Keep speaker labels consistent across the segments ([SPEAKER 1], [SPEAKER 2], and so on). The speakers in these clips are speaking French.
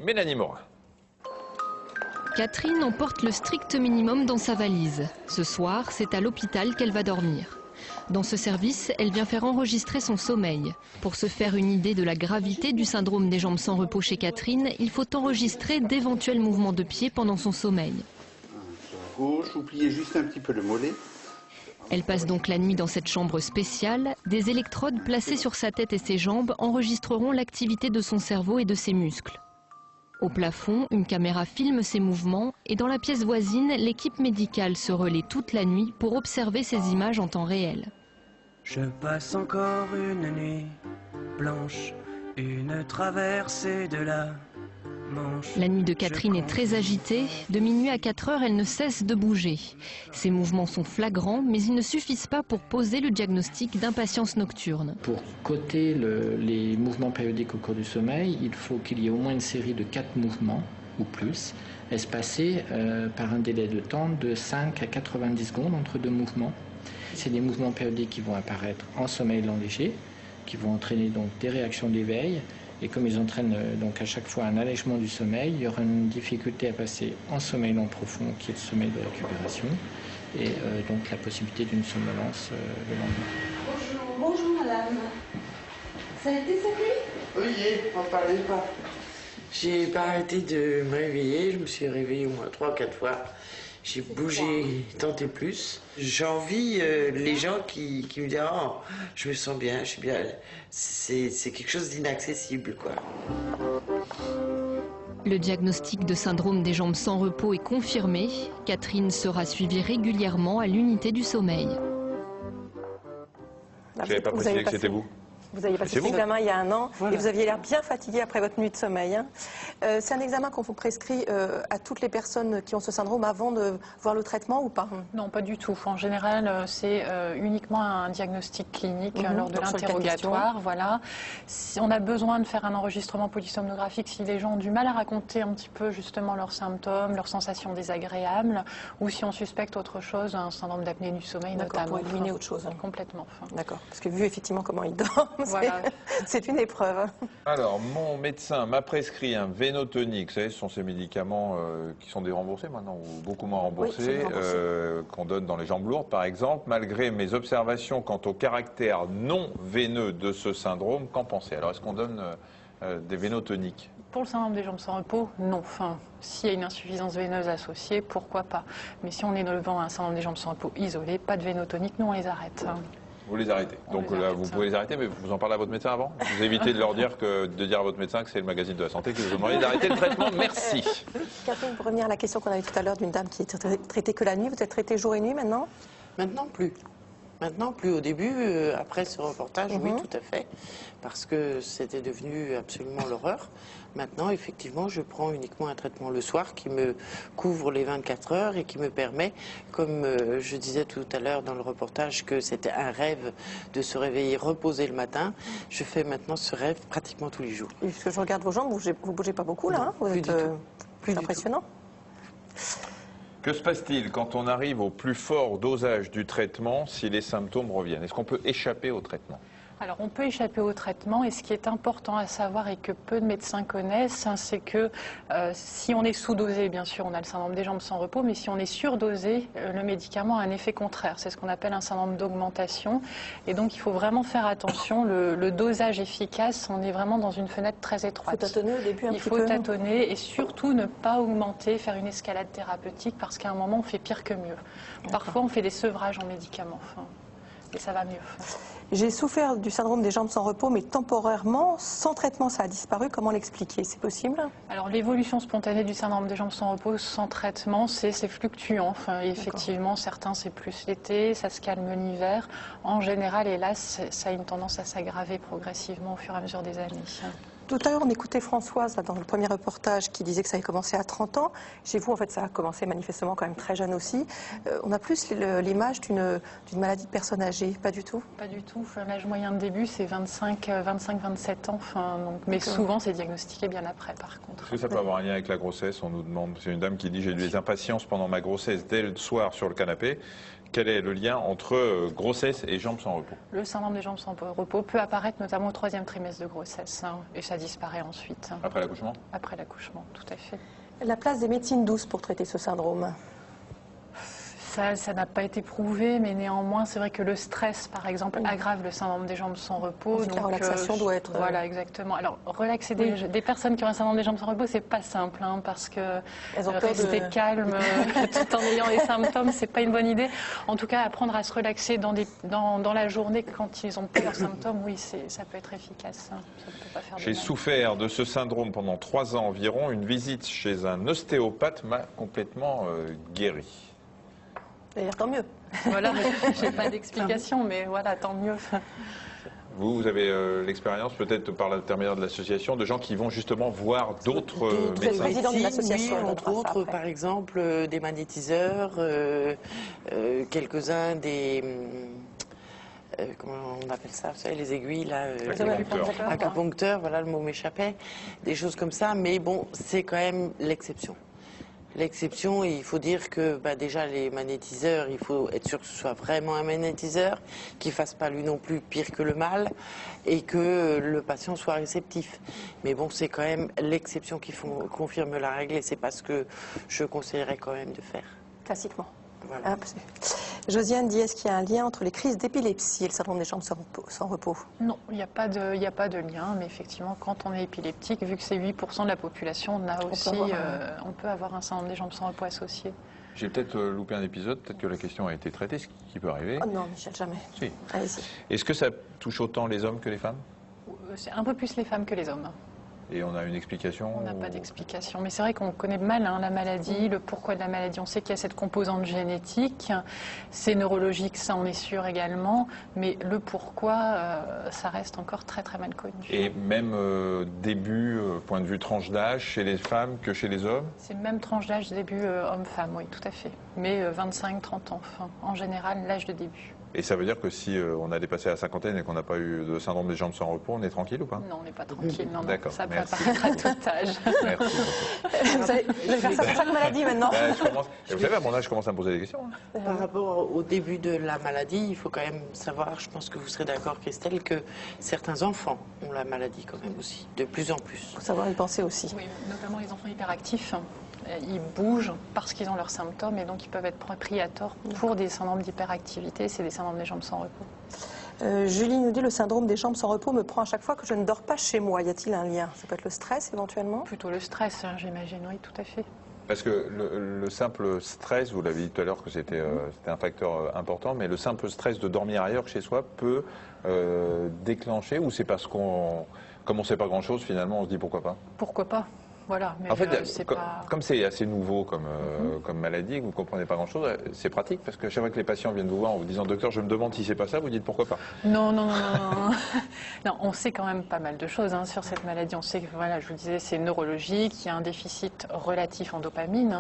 [SPEAKER 1] Mélanie Morin.
[SPEAKER 2] Catherine emporte le strict minimum dans sa valise. Ce soir, c'est à l'hôpital qu'elle va dormir. Dans ce service, elle vient faire enregistrer son sommeil. Pour se faire une idée de la gravité du syndrome des jambes sans repos chez Catherine, il faut enregistrer d'éventuels mouvements de pied pendant son sommeil.
[SPEAKER 3] Sur la gauche, oubliez juste un petit peu le mollet.
[SPEAKER 2] Elle passe donc la nuit dans cette chambre spéciale. Des électrodes placées sur sa tête et ses jambes enregistreront l'activité de son cerveau et de ses muscles. Au plafond, une caméra filme ses mouvements et dans la pièce voisine, l'équipe médicale se relaie toute la nuit pour observer ces images en temps réel.
[SPEAKER 4] Je passe encore une nuit blanche, une traversée de la Manche.
[SPEAKER 2] La nuit de Catherine est très agitée. De minuit à 4 heures, elle ne cesse de bouger. Ses mouvements sont flagrants, mais ils ne suffisent pas pour poser le diagnostic d'impatience nocturne.
[SPEAKER 5] Pour coter les mouvements périodiques au cours du sommeil, il faut qu'il y ait au moins une série de 4 mouvements ou plus, espacés par un délai de temps de 5 à 90 secondes entre deux mouvements. C'est des mouvements périodiques qui vont apparaître en sommeil lent léger, qui vont entraîner donc des réactions d'éveil. Et comme ils entraînent donc à chaque fois un allègement du sommeil, il y aura une difficulté à passer en sommeil lent profond, qui est le sommeil de récupération, et donc la possibilité d'une somnolence le lendemain.
[SPEAKER 6] Bonjour madame. Ça a été cette nuit?
[SPEAKER 7] Oui, n'en parlez pas. J'ai pas arrêté de me réveiller, je me suis réveillée au moins 3 ou 4 fois. J'ai bougé tant et plus. J'envie les gens qui me disent « Oh, je me sens bien, je suis bien ». C'est quelque chose d'inaccessible, quoi.
[SPEAKER 2] Le diagnostic de syndrome des jambes sans repos est confirmé. Catherine sera suivie régulièrement à l'unité du sommeil.
[SPEAKER 1] Je n'avais pas précisé que c'était vous.
[SPEAKER 6] Vous aviez passé cet examen il y a 1 an et vous aviez l'air bien fatigué après votre nuit de sommeil. C'est un examen qu'on vous prescrit à toutes les personnes qui ont ce syndrome avant de voir le traitement ou pas?
[SPEAKER 8] Non, pas du tout. En général, c'est uniquement un diagnostic clinique lors de l'interrogatoire. Voilà. Si on a besoin de faire un enregistrement polysomnographique, si les gens ont du mal à raconter un petit peu justement leurs symptômes, leurs sensations désagréables, ou si on suspecte autre chose, un syndrome d'apnée du sommeil notamment.
[SPEAKER 6] Pour éliminer autre chose.
[SPEAKER 8] Complètement.
[SPEAKER 6] D'accord. Parce que vu effectivement comment il dort,
[SPEAKER 8] voilà.
[SPEAKER 6] C'est une épreuve.
[SPEAKER 1] Alors, mon médecin m'a prescrit un vénotonique. Vous savez, ce sont ces médicaments qui sont déremboursés maintenant, ou beaucoup moins remboursés, qu'on donne dans les jambes lourdes, par exemple. Malgré mes observations quant au caractère non veineux de ce syndrome, qu'en pensez? Alors, est-ce qu'on donne des vénotoniques?
[SPEAKER 8] Pour le syndrome des jambes sans repos, non. Enfin, s'il y a une insuffisance veineuse associée, pourquoi pas. Mais si on est devant un syndrome des jambes sans repos isolé, pas de vénotonique, nous on les arrête.
[SPEAKER 1] Vous les arrêtez. Donc là, vous pouvez les arrêter, mais vous en parlez à votre médecin avant? Vous évitez de leur dire de dire à votre médecin que c'est le magazine de la santé que vous demandez d'arrêter le traitement. Merci.
[SPEAKER 6] Catherine, pour revenir à la question qu'on avait tout à l'heure d'une dame qui est traitée que la nuit, vous êtes traitée jour et nuit maintenant?
[SPEAKER 7] Maintenant, plus. Maintenant, plus. Au début, après ce reportage, oui, tout à fait, parce que c'était devenu absolument l'horreur. Maintenant, effectivement, je prends uniquement un traitement le soir qui me couvre les 24 heures et qui me permet, comme je disais tout à l'heure dans le reportage, que c'était un rêve de se réveiller reposé le matin. Je fais maintenant ce rêve pratiquement tous les jours.
[SPEAKER 6] Et parce que je regarde vos jambes, vous ne bougez pas beaucoup là,
[SPEAKER 7] non,
[SPEAKER 6] hein, vous êtes plus impressionnant.
[SPEAKER 1] Que se passe-t-il quand on arrive au plus fort dosage du traitement si les symptômes reviennent? Est-ce qu'on peut échapper au traitement?
[SPEAKER 8] Alors on peut échapper au traitement et ce qui est important à savoir et que peu de médecins connaissent, c'est que si on est sous-dosé, bien sûr on a le syndrome des jambes sans repos, mais si on est surdosé, le médicament a un effet contraire. C'est ce qu'on appelle un syndrome d'augmentation et donc il faut vraiment faire attention. Le dosage efficace, on est vraiment dans une fenêtre très étroite.
[SPEAKER 6] Il faut tâtonner au début un petit peu.
[SPEAKER 8] Il faut tâtonner et surtout ne pas augmenter, faire une escalade thérapeutique parce qu'à un moment on fait pire que mieux. Parfois on fait des sevrages en médicaments. Et ça va mieux.
[SPEAKER 6] J'ai souffert du syndrome des jambes sans repos, mais temporairement, sans traitement, ça a disparu. Comment l'expliquer? C'est possible?
[SPEAKER 8] Alors l'évolution spontanée du syndrome des jambes sans repos, sans traitement, c'est fluctuant. Enfin, effectivement, certains c'est plus l'été, ça se calme l'hiver. En général, hélas, ça a une tendance à s'aggraver progressivement au fur et à mesure des années.
[SPEAKER 6] Tout à l'heure, on écoutait Françoise là, dans le premier reportage qui disait que ça avait commencé à 30 ans. Chez vous, en fait, ça a commencé manifestement quand même très jeune aussi. On a plus l'image d'une maladie de personne âgée, pas du tout?
[SPEAKER 8] Pas du tout. L'âge moyen de début, c'est 25-27 ans. Mais souvent, c'est diagnostiqué bien après, par contre.
[SPEAKER 1] Est-ce que ça peut avoir un lien avec la grossesse? On nous demande. C'est une dame qui dit « J'ai eu des impatiences pendant ma grossesse dès le soir sur le canapé ». Quel est le lien entre grossesse et jambes sans repos?
[SPEAKER 8] Le syndrome des jambes sans repos peut apparaître notamment au 3e trimestre de grossesse et ça disparaît ensuite.
[SPEAKER 1] Après l'accouchement?
[SPEAKER 8] Après l'accouchement, tout à fait.
[SPEAKER 6] La place des médecines douces pour traiter ce syndrome?
[SPEAKER 8] Ça n'a pas été prouvé, mais néanmoins, c'est vrai que le stress, par exemple, aggrave le syndrome des jambes sans repos.
[SPEAKER 6] Donc, la relaxation doit être...
[SPEAKER 8] Voilà, exactement. Alors, relaxer des personnes qui ont un syndrome des jambes sans repos, c'est pas simple, hein, parce que rester calme tout en ayant les symptômes, c'est pas une bonne idée. En tout cas, apprendre à se relaxer dans la journée quand ils ont plus leurs symptômes, oui, ça peut être efficace. Hein. Ça peut pas faire
[SPEAKER 1] J'ai souffert de ce syndrome pendant 3 ans environ. Une visite chez un ostéopathe m'a complètement guéri.
[SPEAKER 6] D'ailleurs, tant mieux.
[SPEAKER 8] Voilà, je n'ai pas d'explication, mais voilà, tant mieux.
[SPEAKER 1] Vous avez l'expérience, peut-être par l'intermédiaire de l'association, de gens qui vont justement voir d'autres médecins.
[SPEAKER 6] Président de l'association,
[SPEAKER 7] oui, entre autres, par exemple, des magnétiseurs, quelques-uns des... comment on appelle ça, vous savez, les aiguilles, là, acupuncteurs, voilà, le mot m'échappait, des choses comme ça, mais bon, c'est quand même l'exception. L'exception, il faut dire que déjà les magnétiseurs, il faut être sûr que ce soit vraiment un magnétiseur, qu'il ne fasse pas lui non plus pire que le mal et que le patient soit réceptif. Mais bon, c'est quand même l'exception qui confirme la règle et c'est pas ce que je conseillerais quand même de faire.
[SPEAKER 6] Classiquement.
[SPEAKER 7] Voilà.
[SPEAKER 6] Josiane dit, est-ce qu'il y a un lien entre les crises d'épilepsie et le syndrome des jambes sans repos?
[SPEAKER 8] Non, il n'y a pas de lien, mais effectivement, quand on est épileptique, vu que c'est 8% de la population, on peut avoir un syndrome des jambes sans repos associé.
[SPEAKER 1] J'ai peut-être loupé un épisode, peut-être que la question a été traitée, ce qui peut arriver.
[SPEAKER 6] Oh non, Michel, jamais.
[SPEAKER 1] Si.
[SPEAKER 6] Allez-y.
[SPEAKER 1] Est-ce que ça touche autant les hommes que les femmes?
[SPEAKER 8] C'est un peu plus les femmes que les hommes.
[SPEAKER 1] Et on a une explication?
[SPEAKER 8] On n'a pas d'explication. Mais c'est vrai qu'on connaît mal la maladie, le pourquoi de la maladie. On sait qu'il y a cette composante génétique. C'est neurologique, ça on est sûr également. Mais le pourquoi, ça reste encore très très mal connu.
[SPEAKER 1] Et même point de vue tranche d'âge, chez les femmes que chez les hommes?
[SPEAKER 8] C'est même tranche d'âge début homme-femme, oui, tout à fait. Mais 25-30 ans, en général, l'âge de début.
[SPEAKER 1] Et ça veut dire que si on a dépassé la cinquantaine et qu'on n'a pas eu de syndrome des jambes sans repos, on est tranquille ou pas?
[SPEAKER 8] Non, on n'est pas tranquille. Non,
[SPEAKER 1] d'accord,
[SPEAKER 8] ça peut
[SPEAKER 1] merci.
[SPEAKER 8] apparaître à tout âge.
[SPEAKER 1] Merci beaucoup.
[SPEAKER 6] Vous allez faire ça pour chaque maladie maintenant.
[SPEAKER 1] Vous savez, à mon âge, je commence à me poser des questions. Hein.
[SPEAKER 7] Par rapport au début de la maladie, il faut quand même savoir, je pense que vous serez d'accord Christelle, que certains enfants ont la maladie quand même aussi, de plus en plus.
[SPEAKER 6] Il faut savoir y penser aussi.
[SPEAKER 8] Oui, notamment les enfants hyperactifs. Ils bougent parce qu'ils ont leurs symptômes et donc ils peuvent être pris à tort pour des syndromes d'hyperactivité. C'est des syndromes des jambes sans repos.
[SPEAKER 6] Julie nous dit, le syndrome des jambes sans repos me prend à chaque fois que je ne dors pas chez moi. Y a-t-il un lien? Ça peut être le stress éventuellement?
[SPEAKER 8] Plutôt le stress, j'imagine, oui, tout à fait.
[SPEAKER 1] Parce que le simple stress, vous l'avez dit tout à l'heure que c'était un facteur important, mais le simple stress de dormir ailleurs que chez soi peut déclencher, ou c'est parce comme on ne sait pas grand-chose, finalement on se dit pourquoi pas?
[SPEAKER 8] Pourquoi pas? Voilà, mais
[SPEAKER 1] en fait,
[SPEAKER 8] pas...
[SPEAKER 1] comme c'est assez nouveau comme maladie, que vous ne comprenez pas grand-chose, c'est pratique parce que chaque fois que les patients viennent vous voir en vous disant « Docteur, je me demande si c'est pas ça », vous dites « Pourquoi pas ?»
[SPEAKER 8] Non. Non, on sait quand même pas mal de choses sur cette maladie. On sait que, voilà, je vous disais, c'est neurologique, il y a un déficit relatif en dopamine,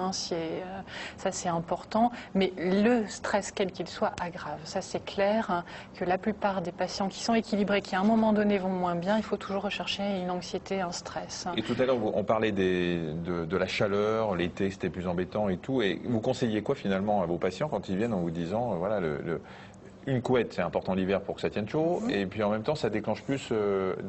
[SPEAKER 8] ça c'est important, mais le stress, quel qu'il soit, aggrave. Ça c'est clair, que la plupart des patients qui sont équilibrés, qui à un moment donné vont moins bien, il faut toujours rechercher une anxiété, un stress.
[SPEAKER 1] Et tout à l'heure, on parlait de la chaleur, l'été c'était plus embêtant et tout. Et vous conseillez quoi finalement à vos patients quand ils viennent en vous disant voilà, une couette c'est important l'hiver pour que ça tienne chaud, et puis en même temps ça déclenche plus.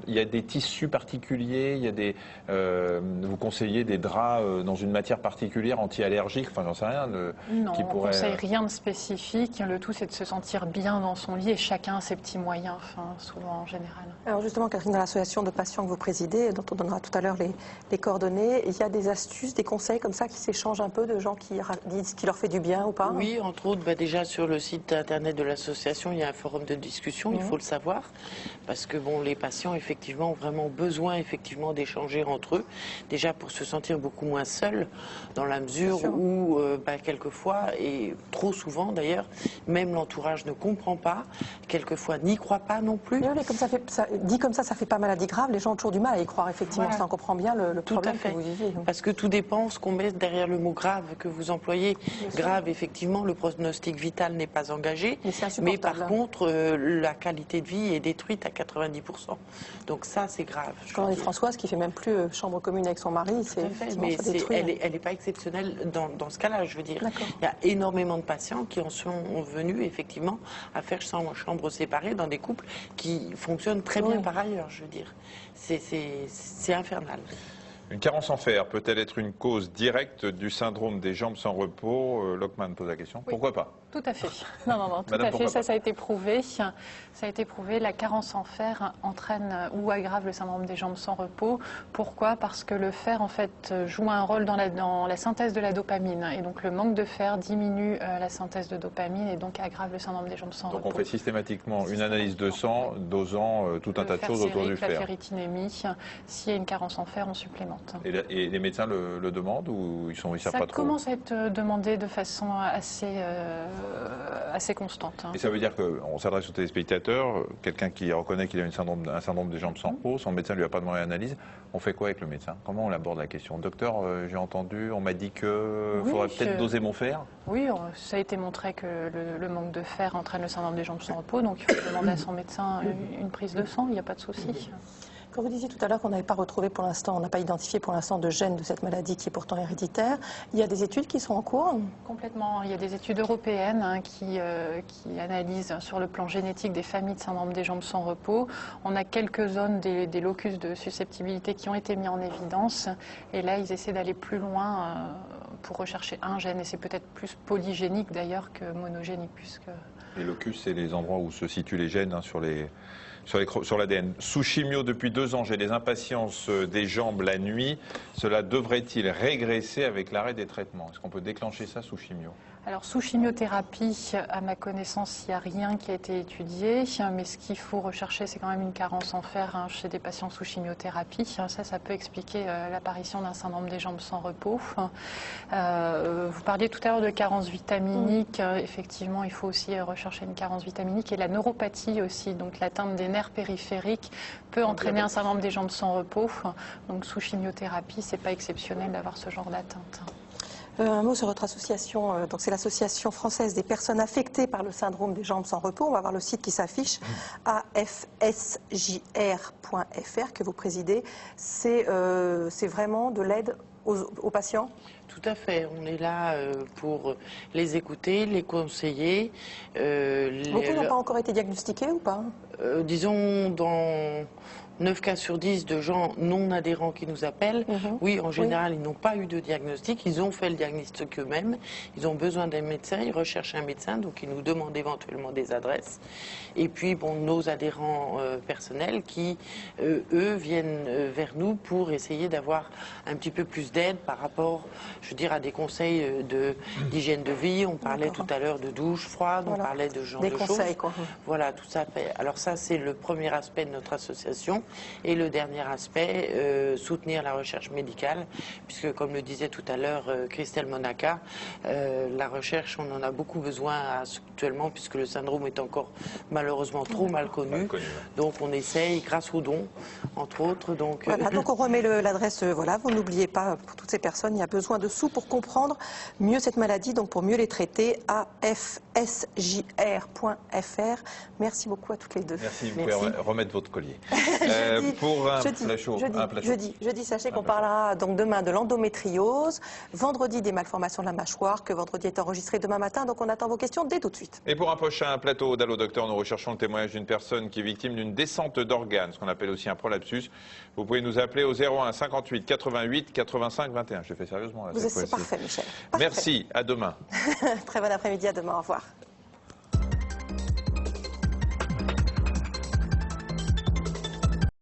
[SPEAKER 1] Il y a des tissus particuliers, il y a vous conseillez des draps dans une matière particulière anti-allergique, enfin j'en sais rien.
[SPEAKER 8] Non, on ne conseille rien de spécifique. Le tout c'est de se sentir bien dans son lit et chacun a ses petits moyens, souvent en général.
[SPEAKER 6] Alors justement, Catherine, dans l'association de patients que vous présidez, dont on donnera tout à l'heure les coordonnées, il y a des astuces, des conseils comme ça qui s'échangent un peu de gens qui disent qu'il leur fait du bien ou pas?
[SPEAKER 7] Oui, entre autres, déjà sur le site internet de l'association, il y a un forum de discussion, il faut le savoir, parce que bon, les patients effectivement ont vraiment besoin d'échanger entre eux, déjà pour se sentir beaucoup moins seuls, dans la mesure où quelquefois, et trop souvent d'ailleurs, même l'entourage ne comprend pas, quelquefois n'y croit pas non plus.
[SPEAKER 6] Mais comme ça fait pas maladie grave, les gens ont toujours du mal à y croire, effectivement, voilà. Ça on comprend bien le problème que vous vivez. Donc.
[SPEAKER 7] Parce que tout dépend ce qu'on met derrière le mot grave que vous employez. Grave, effectivement, le pronostic vital n'est pas engagé, mais Mais par contre, la qualité de vie est détruite à 90%. Donc ça, c'est grave.
[SPEAKER 6] Quand on est Françoise qui fait même plus chambre commune avec son mari, c'est
[SPEAKER 7] mais elle n'est pas exceptionnelle dans ce cas-là, je veux dire. Il y a énormément de patients qui en sont venus effectivement à faire chambre séparée dans des couples qui fonctionnent très bien par ailleurs, je veux dire. C'est infernal.
[SPEAKER 1] Une carence en fer peut-elle être une cause directe du syndrome des jambes sans repos? Lockman pose la question. Oui. Pourquoi pas?
[SPEAKER 8] Tout à fait. Non, tout à fait. Ça a été prouvé. Ça a été prouvé. La carence en fer entraîne ou aggrave le syndrome des jambes sans repos. Pourquoi? Parce que le fer, en fait, joue un rôle dans la synthèse de la dopamine. Et donc, le manque de fer diminue la synthèse de dopamine et donc aggrave le syndrome des jambes sans repos.
[SPEAKER 1] Donc, on fait systématiquement une analyse de sang dosant tout un tas de choses autour du fer.
[SPEAKER 8] La ferritinémie. S'il y a une carence en fer, on supplémente.
[SPEAKER 1] Et les médecins le demandent ou ils savent pas trop?
[SPEAKER 8] Ça commence à être demandé de façon assez constante.
[SPEAKER 1] Et ça veut dire qu'on s'adresse aux téléspectateurs, quelqu'un qui reconnaît qu'il a un syndrome des jambes sans repos, son médecin ne lui a pas demandé l'analyse. On fait quoi avec le médecin? Comment on aborde la question? Docteur, j'ai entendu, on m'a dit qu'il faudrait peut-être doser mon fer.
[SPEAKER 8] Oui, ça a été montré que le manque de fer entraîne le syndrome des jambes sans repos, donc il faut demander à son médecin une prise de sang, il n'y a pas de souci.
[SPEAKER 6] Quand vous disiez tout à l'heure qu'on n'avait pas retrouvé pour l'instant, on n'a pas identifié pour l'instant de gène de cette maladie qui est pourtant héréditaire, il y a des études qui sont en cours?
[SPEAKER 8] Complètement. Il y a des études européennes qui analysent sur le plan génétique des familles de syndrome des jambes sans repos. On a quelques zones des locus de susceptibilité qui ont été mis en évidence. Et là, ils essaient d'aller plus loin pour rechercher un gène. Et c'est peut-être plus polygénique d'ailleurs que monogénique. Puisque...
[SPEAKER 1] Les locus, c'est les endroits où se situent les gènes sur l'ADN. Sous chimio depuis 2 ans, j'ai des impatiences des jambes la nuit. Cela devrait-il régresser avec l'arrêt des traitements? Est-ce qu'on peut déclencher ça sous chimio?
[SPEAKER 8] Alors sous chimiothérapie, à ma connaissance, il n'y a rien qui a été étudié, mais ce qu'il faut rechercher, c'est quand même une carence en fer chez des patients sous chimiothérapie. Ça peut expliquer l'apparition d'un syndrome des jambes sans repos. Vous parliez tout à l'heure de carence vitaminique. Effectivement, il faut aussi rechercher une carence vitaminique et la neuropathie aussi, donc l'atteinte des nerfs périphériques peut entraîner un syndrome des jambes sans repos. Donc sous chimiothérapie, c'est pas exceptionnel d'avoir ce genre d'atteinte.
[SPEAKER 6] Un mot sur votre association, donc c'est l'association française des personnes affectées par le syndrome des jambes sans repos. On va voir le site qui s'affiche, afsjr.fr, que vous présidez. C'est vraiment de l'aide aux patients?
[SPEAKER 7] Tout à fait. On est là pour les écouter, les conseiller.
[SPEAKER 6] Beaucoup n'ont pas encore été diagnostiqués ou pas?
[SPEAKER 7] Disons dans 9 cas sur 10 de gens non adhérents qui nous appellent. Oui, en général, ils n'ont pas eu de diagnostic. Ils ont fait le diagnostic eux-mêmes. Ils ont besoin d'un médecin. Ils recherchent un médecin. Donc, ils nous demandent éventuellement des adresses. Et puis, bon, nos adhérents personnels qui, eux, viennent vers nous pour essayer d'avoir un petit peu plus d'aide par rapport, je veux dire, à des conseils d'hygiène de vie. On parlait tout à l'heure de douche froide. On parlait de ce genre de choses. Des conseils, quoi. Voilà, tout ça fait. Alors ça, c'est le premier aspect de notre association. Et le dernier aspect, soutenir la recherche médicale, puisque comme le disait tout à l'heure Christelle Monaca, la recherche, on en a beaucoup besoin actuellement, puisque le syndrome est encore malheureusement trop mal connu. Donc on essaye, grâce aux dons, entre autres. Donc,
[SPEAKER 6] voilà, donc on remet l'adresse, voilà, vous n'oubliez pas, pour toutes ces personnes, il y a besoin de sous pour comprendre mieux cette maladie, donc pour mieux les traiter, afsjr.fr. Merci beaucoup à toutes les deux.
[SPEAKER 1] Merci, vous pouvez remettre votre collier.
[SPEAKER 6] Jeudi, sachez qu'on parlera donc demain de l'endométriose, vendredi des malformations de la mâchoire, que vendredi est enregistré demain matin, donc on attend vos questions dès tout de suite.
[SPEAKER 1] Et pour un prochain plateau d'Allo Docteur, nous recherchons le témoignage d'une personne qui est victime d'une descente d'organes, ce qu'on appelle aussi un prolapsus. Vous pouvez nous appeler au 01 58 88 85 21. Je fais sérieusement là, cette fois-ci.
[SPEAKER 6] C'est parfait, Michel.
[SPEAKER 1] Parfait. Merci, à demain.
[SPEAKER 6] Très bon après-midi, à demain, au revoir.